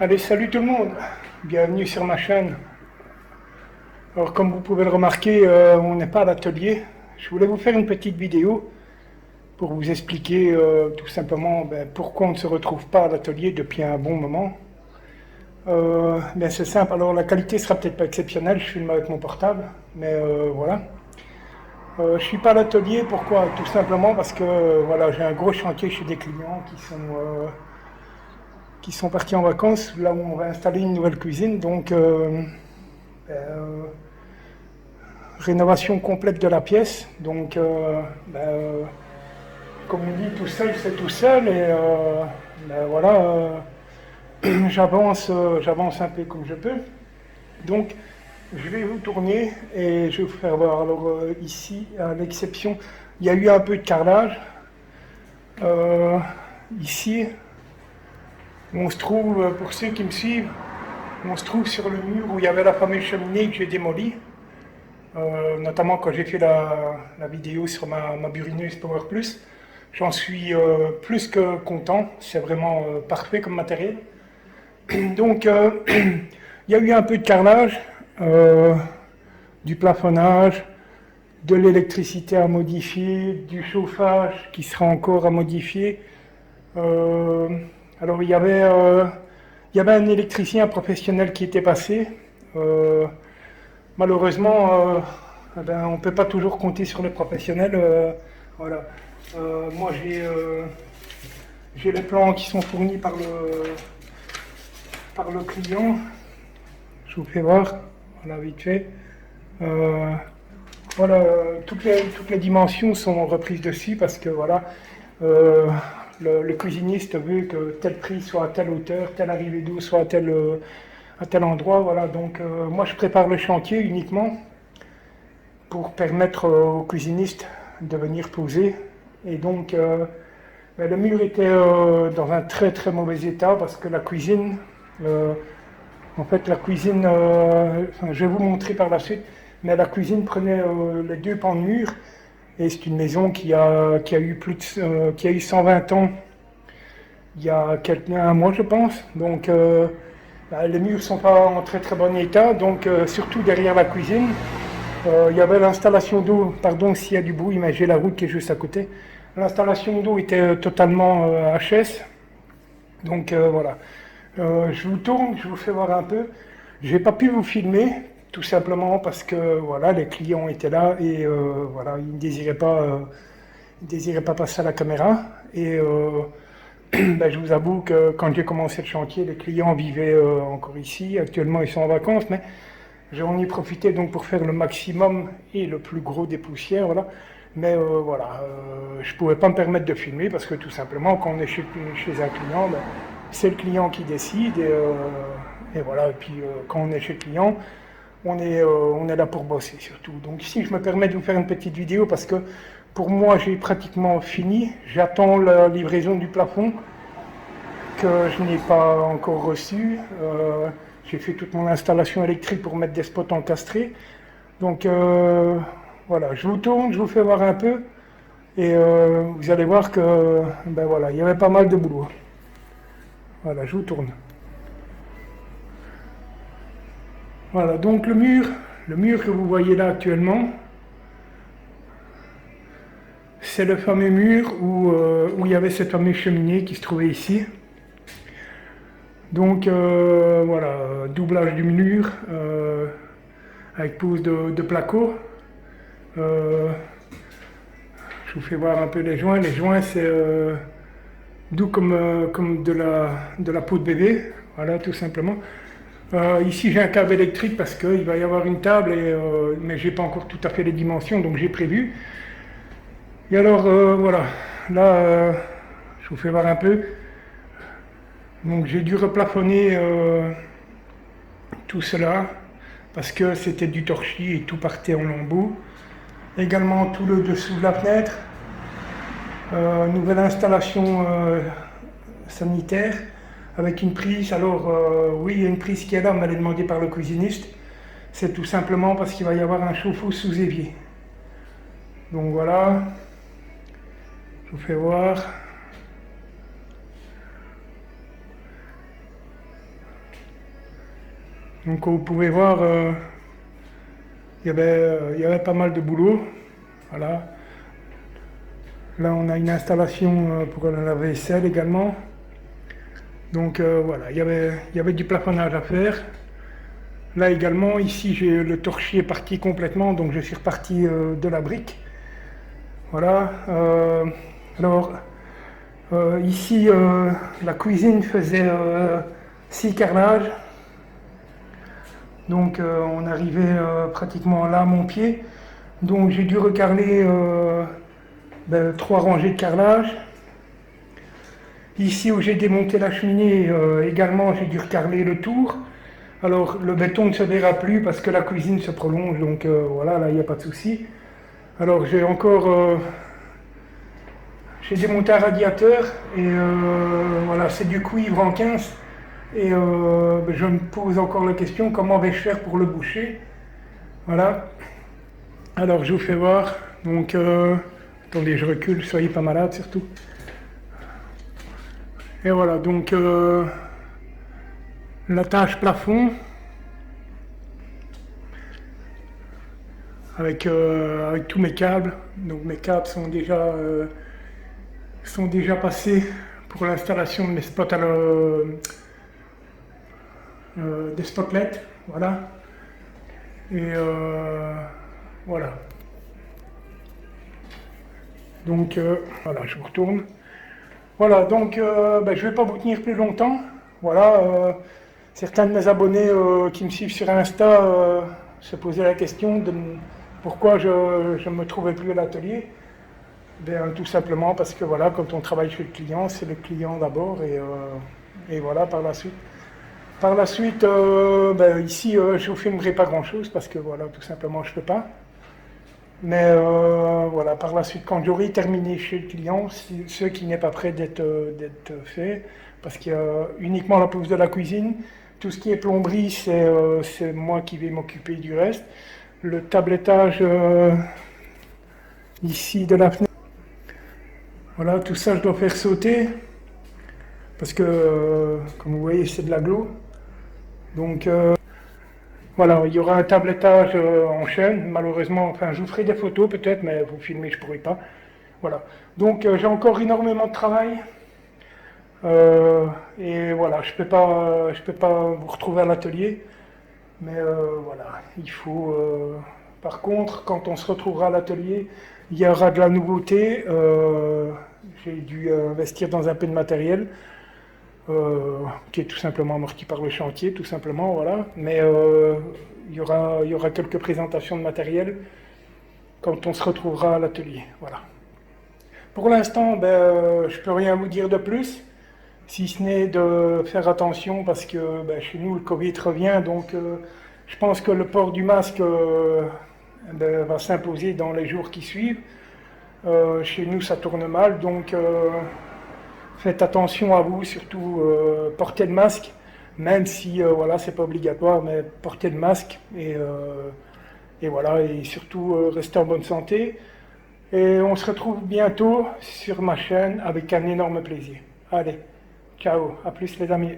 Allez, salut tout le monde, bienvenue sur ma chaîne. Alors comme vous pouvez le remarquer, on n'est pas à l'atelier. Je voulais vous faire une petite vidéo pour vous expliquer tout simplement pourquoi on ne se retrouve pas à l'atelier depuis un bon moment. C'est simple, alors la qualité sera peut-être pas exceptionnelle, je filme avec mon portable, mais voilà. Je suis pas à l'atelier, pourquoi? Tout simplement parce que voilà, j'ai un gros chantier chez des clients qui sont partis en vacances, là où on va installer une nouvelle cuisine, donc rénovation complète de la pièce. Donc, comme on dit, tout seul, c'est tout seul. Et voilà, j'avance un peu comme je peux. Donc, je vais vous tourner et je vais vous faire voir. Alors, ici, à l'exception, il y a eu un peu de carrelage. Ici, on se trouve, pour ceux qui me suivent, on se trouve sur le mur où il y avait la fameuse cheminée que j'ai démolie. Notamment quand j'ai fait la vidéo sur ma burineuse Power Plus. J'en suis plus que content, c'est vraiment parfait comme matériel. Donc il y a eu un peu de carrelage, du plafonnage, de l'électricité à modifier, du chauffage qui sera encore à modifier. Alors il y avait un électricien professionnel qui était passé. Malheureusement, on ne peut pas toujours compter sur les professionnels. Voilà. Moi, j'ai les plans qui sont fournis par le client. Je vous fais voir, voilà, vite fait. Voilà, toutes les dimensions sont reprises dessus parce que voilà, le cuisiniste veut que telle prise soit à telle hauteur, telle arrivée d'eau soit à tel endroit. Voilà, donc moi je prépare le chantier uniquement pour permettre aux cuisinistes de venir poser. Et donc, le mur était dans un très très mauvais état parce que la cuisine, en fait, la cuisine, je vais vous montrer par la suite, mais la cuisine prenait les deux pans de mur. Et c'est une maison qui a eu qui a eu 120 ans il y a un mois, je pense. Donc, les murs sont pas en très très bon état. Donc, surtout derrière la cuisine. Il y avait l'installation d'eau, pardon s'il y a du bruit, mais j'ai la route qui est juste à côté. L'installation d'eau était totalement HS. Donc voilà. Je vous tourne, je vous fais voir un peu. Je n'ai pas pu vous filmer, tout simplement parce que voilà, les clients étaient là et voilà, ils ne désiraient pas passer à la caméra. Et je vous avoue que quand j'ai commencé le chantier, les clients vivaient encore ici. Actuellement, ils sont en vacances, mais j'en ai profité donc pour faire le maximum et le plus gros des poussières, voilà. Mais voilà, je ne pouvais pas me permettre de filmer parce que tout simplement, quand on est chez un client, c'est le client qui décide. Et voilà, et puis quand on est chez le client, on est là pour bosser surtout. Donc ici, je me permets de vous faire une petite vidéo parce que pour moi, j'ai pratiquement fini. J'attends la livraison du plafond que je n'ai pas encore reçu. J'ai fait toute mon installation électrique pour mettre des spots encastrés. Donc voilà, je vous tourne, je vous fais voir un peu. Et vous allez voir que voilà, il y avait pas mal de boulot. Voilà, je vous tourne. Voilà, donc le mur que vous voyez là actuellement, c'est le fameux mur où il y avait cette fameuse cheminée qui se trouvait ici. Donc voilà, doublage du mur avec pose de placo. Je vous fais voir un peu les joints. Les joints, c'est doux comme de la peau de bébé. Voilà, tout simplement. Ici, j'ai un câble électrique parce qu'il va y avoir une table, mais je n'ai pas encore tout à fait les dimensions, donc j'ai prévu. Et alors, voilà. Là, je vous fais voir un peu. Donc, j'ai dû replafonner tout cela parce que c'était du torchis et tout partait en lambeaux. Également tout le dessous de la fenêtre. Nouvelle installation sanitaire avec une prise. Alors oui, il y a une prise qui est là, mais elle est demandée par le cuisiniste. C'est tout simplement parce qu'il va y avoir un chauffe-eau sous évier. Donc voilà, je vous fais voir. Donc comme vous pouvez voir, il y avait pas mal de boulot. Voilà. Là on a une installation pour la vaisselle également. Donc voilà, il y avait du plafonnage à faire. Là également, ici j'ai le torchis est parti complètement, donc je suis reparti de la brique. Voilà. Alors ici la cuisine faisait 6 carrelages. Donc on arrivait pratiquement là à mon pied. Donc j'ai dû recarreler 3 rangées de carrelage. Ici où j'ai démonté la cheminée, également j'ai dû recarreler le tour. Alors le béton ne se verra plus parce que la cuisine se prolonge, donc voilà, là il n'y a pas de souci. Alors j'ai démonté un radiateur et voilà, c'est du cuivre en 15. Et je me pose encore la question, comment vais-je faire pour le boucher? Voilà. Alors je vous fais voir. Donc attendez, je recule, soyez pas malade surtout. Et voilà, donc l'attache plafond avec tous mes câbles. Donc mes câbles sont déjà passés pour l'installation de mes spots des spotlets. Voilà. Et voilà. Donc voilà, je vous retourne. Voilà, donc je ne vais pas vous tenir plus longtemps. Voilà, certains de mes abonnés qui me suivent sur Insta se posaient la question de pourquoi je ne me trouvais plus à l'atelier. Bien, tout simplement parce que voilà, quand on travaille chez le client, c'est le client d'abord et voilà, par la suite. Par la suite, ici, je ne vous filmerai pas grand-chose parce que voilà, tout simplement, je ne peux pas. Mais voilà, par la suite, quand j'aurai terminé chez le client, ce qui n'est pas prêt d'être fait, parce qu'il y a uniquement la pose de la cuisine, tout ce qui est plomberie, c'est moi qui vais m'occuper du reste. Le tablettage ici de la fenêtre, voilà, tout ça je dois faire sauter, parce que comme vous voyez, c'est de l'agglo. Donc voilà, il y aura un tablettage en chaîne, malheureusement, enfin je vous ferai des photos peut-être, mais vous filmer je ne pourrai pas. Voilà, donc j'ai encore énormément de travail, et voilà, je peux pas vous retrouver à l'atelier, mais voilà, il faut, par contre, quand on se retrouvera à l'atelier, il y aura de la nouveauté, j'ai dû investir dans un peu de matériel, qui est tout simplement amorti par le chantier, tout simplement, voilà. Mais il y aura quelques présentations de matériel quand on se retrouvera à l'atelier, voilà. Pour l'instant, je ne peux rien vous dire de plus, si ce n'est de faire attention parce que chez nous le Covid revient, donc je pense que le port du masque va s'imposer dans les jours qui suivent. Chez nous ça tourne mal, donc faites attention à vous, surtout portez le masque, même si voilà, c'est pas obligatoire, mais portez le masque et voilà, et surtout restez en bonne santé. Et on se retrouve bientôt sur ma chaîne avec un énorme plaisir. Allez, ciao, à plus les amis.